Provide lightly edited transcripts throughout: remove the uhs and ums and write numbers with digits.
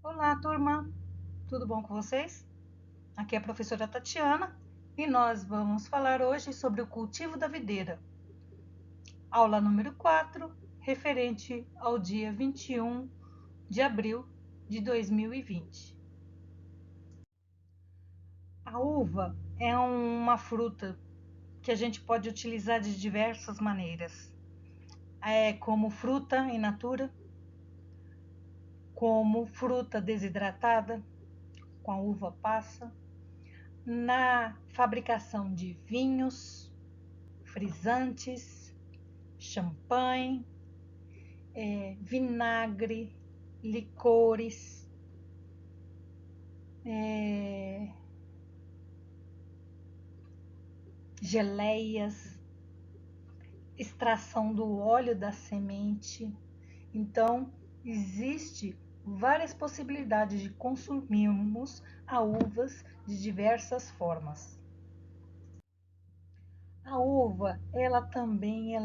Olá, turma! Tudo bom com vocês? Aqui é a professora Tatiana e nós vamos falar hoje sobre o cultivo da videira. Aula número 4, referente ao dia 21 de abril de 2020. A uva é uma fruta que a gente pode utilizar de diversas maneiras. Como fruta in natura, como fruta desidratada, com a uva passa, na fabricação de vinhos, frisantes, champanhe, vinagre, licores, geleias, extração do óleo da semente. Então, existe várias possibilidades de consumirmos a uvas de diversas formas. A uva, ela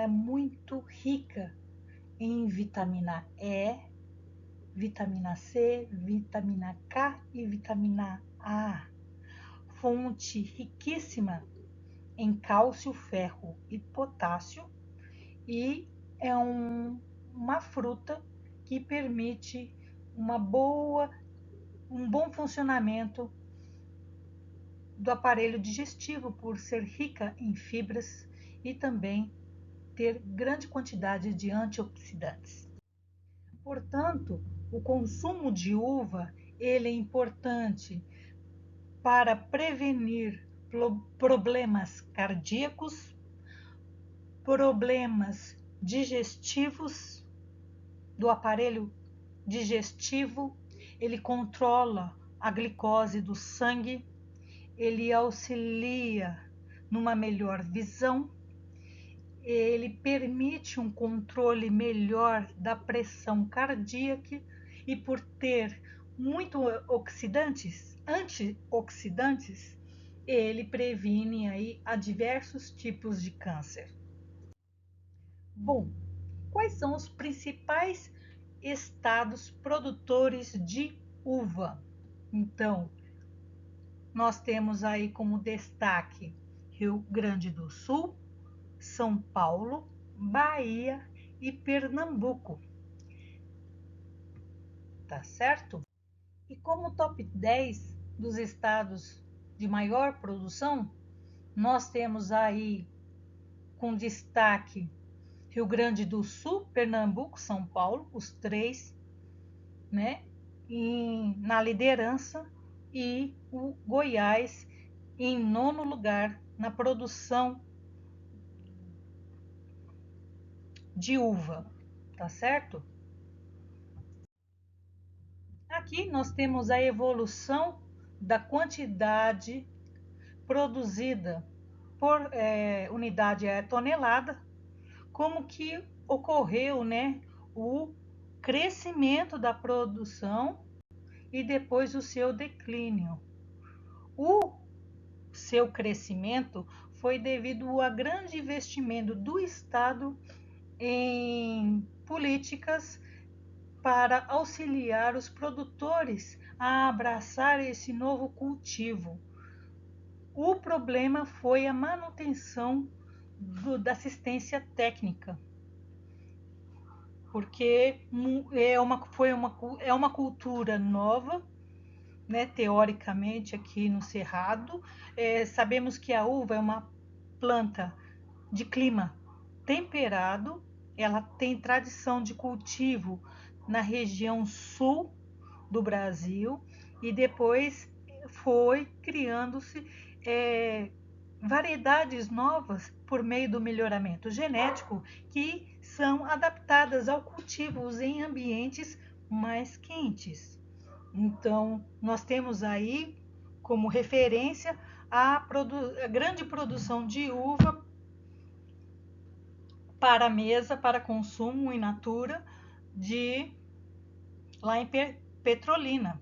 é muito rica em vitamina E, vitamina C, vitamina K e vitamina A. Fonte riquíssima em cálcio, ferro e potássio, e é uma fruta que permite um bom funcionamento do aparelho digestivo, por ser rica em fibras e também ter grande quantidade de antioxidantes. Portanto, o consumo de uva ele é importante para prevenir problemas cardíacos, problemas digestivos, do aparelho digestivo. Ele controla a glicose do sangue, ele auxilia numa melhor visão, ele permite um controle melhor da pressão cardíaca e, por ter muito antioxidantes, ele previne aí a diversos tipos de câncer. Bom, quais são os principais estados produtores de uva? Então, nós temos aí como destaque Rio Grande do Sul, São Paulo, Bahia e Pernambuco. Tá certo? E como top 10 dos estados de maior produção, nós temos aí com destaque Rio Grande do Sul, Pernambuco, São Paulo, os três, né, na liderança, e o Goiás em nono lugar na produção de uva, tá certo? Aqui nós temos a evolução da quantidade produzida por unidade tonelada, como que ocorreu, né, o crescimento da produção e depois o seu declínio. O seu crescimento foi devido a grande investimento do Estado em políticas para auxiliar os produtores a abraçar esse novo cultivo. O problema foi a manutenção da assistência técnica, porque é uma cultura nova, né, teoricamente aqui no Cerrado. Sabemos que a uva é uma planta de clima temperado, ela tem tradição de cultivo na região sul do Brasil, e depois foi criando-se variedades novas por meio do melhoramento genético, que são adaptadas ao cultivo em ambientes mais quentes. Então, nós temos aí como referência a grande produção de uva para mesa, para consumo in natura, lá em Petrolina.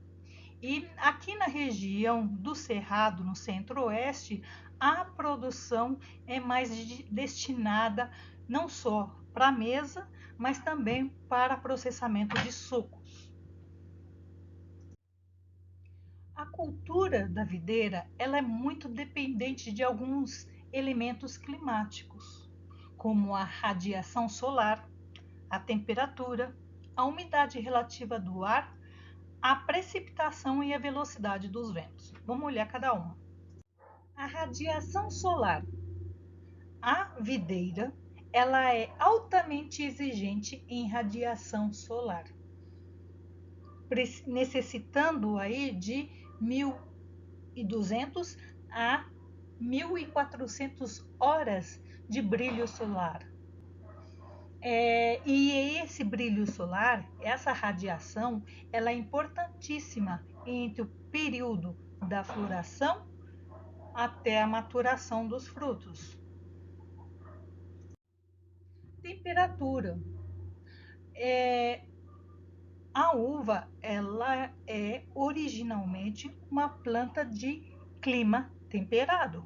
E aqui na região do Cerrado, no centro-oeste, a produção é mais destinada não só para a mesa, mas também para processamento de sucos. A cultura da videira ela é muito dependente de alguns elementos climáticos, como a radiação solar, a temperatura, a umidade relativa do ar, a precipitação e a velocidade dos ventos. Vamos olhar cada uma. A radiação solar. A videira, ela é altamente exigente em radiação solar, necessitando aí de 1.200 a 1.400 horas de brilho solar. E esse brilho solar, essa radiação, ela é importantíssima entre o período da floração até a maturação dos frutos. Temperatura. A uva, ela é originalmente uma planta de clima temperado,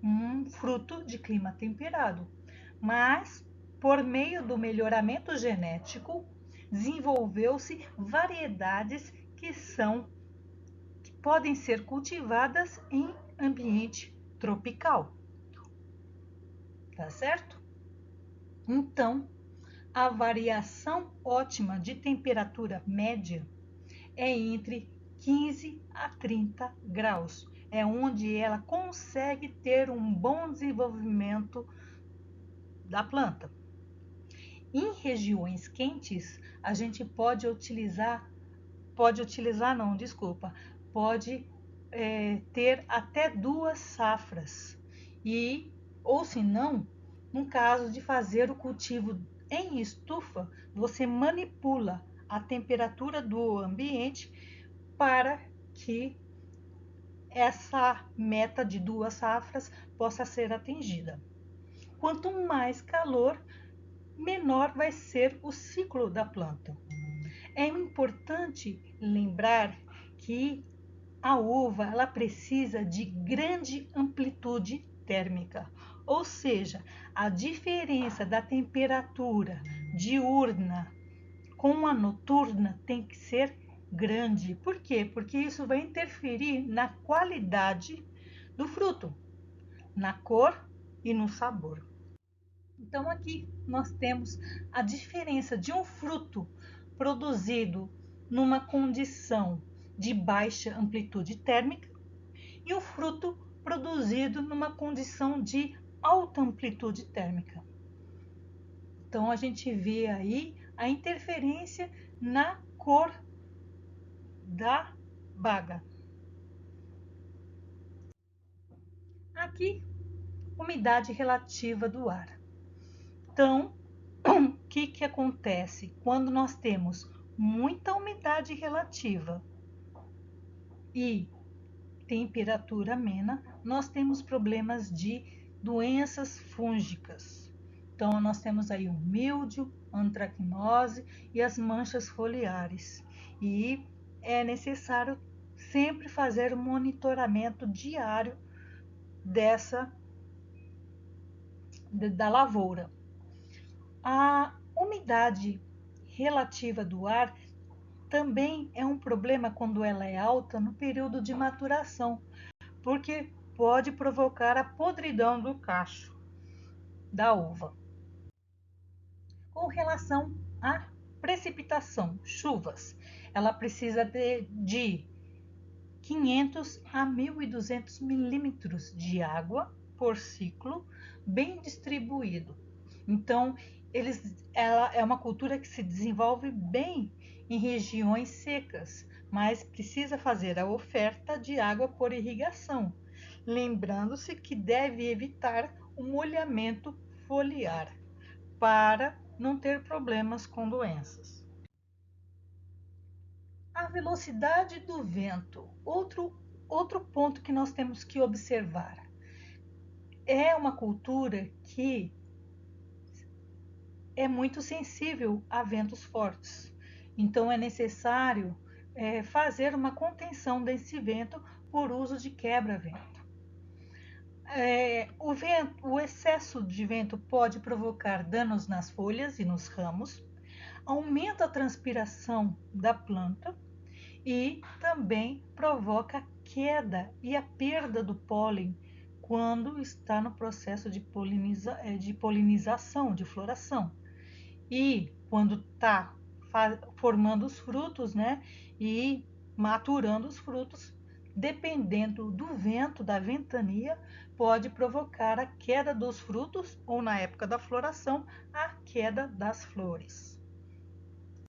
um fruto de clima temperado, mas por meio do melhoramento genético, desenvolveu-se variedades que podem ser cultivadas em ambiente tropical. Tá certo? Então, a variação ótima de temperatura média é entre 15 a 30 graus. É onde ela consegue ter um bom desenvolvimento da planta. Em regiões quentes, a gente pode ter até 2 safras. Ou se não, no caso de fazer o cultivo em estufa, você manipula a temperatura do ambiente para que essa meta de 2 safras possa ser atingida. Quanto mais calor, menor vai ser o ciclo da planta. É importante lembrar que a uva ela precisa de grande amplitude térmica, ou seja, a diferença da temperatura diurna com a noturna tem que ser grande. Por quê? Porque isso vai interferir na qualidade do fruto, na cor e no sabor. Então aqui nós temos a diferença de um fruto produzido numa condição de baixa amplitude térmica e um fruto produzido numa condição de alta amplitude térmica. Então a gente vê aí a interferência na cor da baga. Aqui, umidade relativa do ar. Então, o que acontece quando nós temos muita umidade relativa e temperatura amena? Nós temos problemas de doenças fúngicas. Então, nós temos aí o míldio, antracnose e as manchas foliares. E é necessário sempre fazer um monitoramento diário da lavoura. A umidade relativa do ar também é um problema quando ela é alta no período de maturação, porque pode provocar a podridão do cacho da uva. Com relação à precipitação, chuvas, ela precisa de 500 a 1.200 milímetros de água por ciclo, bem distribuído. Então, ela é uma cultura que se desenvolve bem em regiões secas, mas precisa fazer a oferta de água por irrigação, lembrando-se que deve evitar o molhamento foliar para não ter problemas com doenças. A velocidade do vento, outro ponto que nós temos que observar. É uma cultura que é muito sensível a ventos fortes. Então, é necessário fazer uma contenção desse vento por uso de quebra-vento. O excesso de vento pode provocar danos nas folhas e nos ramos, aumenta a transpiração da planta e também provoca a queda e a perda do pólen quando está no processo de polinização, de floração. E quando está formando os frutos, né, e maturando os frutos, dependendo do vento, da ventania, pode provocar a queda dos frutos ou, na época da floração, a queda das flores.